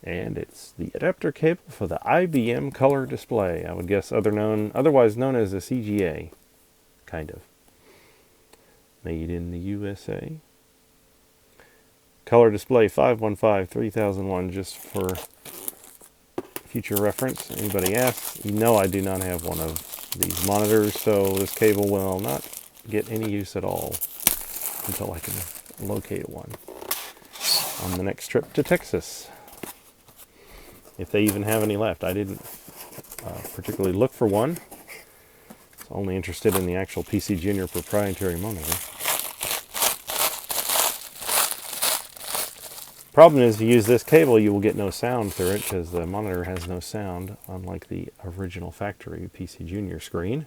And it's the adapter cable for the IBM color display. I would guess otherwise known as a CGA, kind of. Made in the USA. Color display 515-3001, just for future reference. Anybody asks, no, I do not have one of these monitors, so this cable will not get any use at all until I can locate one on the next trip to Texas. If they even have any left. I didn't particularly look for one. I was only interested in the actual PCjr proprietary monitor. Problem is, if you use this cable, you will get no sound through it because the monitor has no sound, unlike the original factory PCjr screen.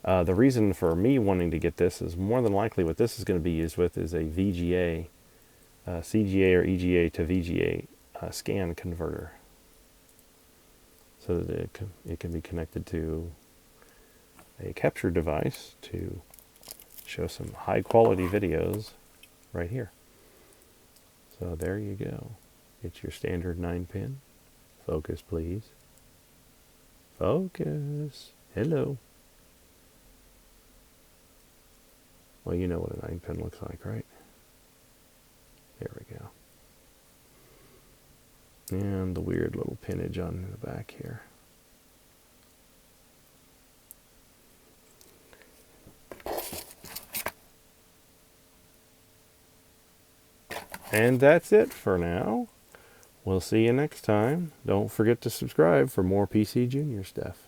The reason for me wanting to get this is more than likely what this is going to be used with is a VGA, CGA or EGA to VGA scan converter. So that it can be connected to a capture device to show some high quality videos right here. So there you go. It's your standard 9-pin. Focus, please. Focus. Hello. Well, you know what a 9-pin looks like, right? There we go. And the weird little pinnage on the back here. And that's it for now. We'll see you next time. Don't forget to subscribe for more PCjr stuff.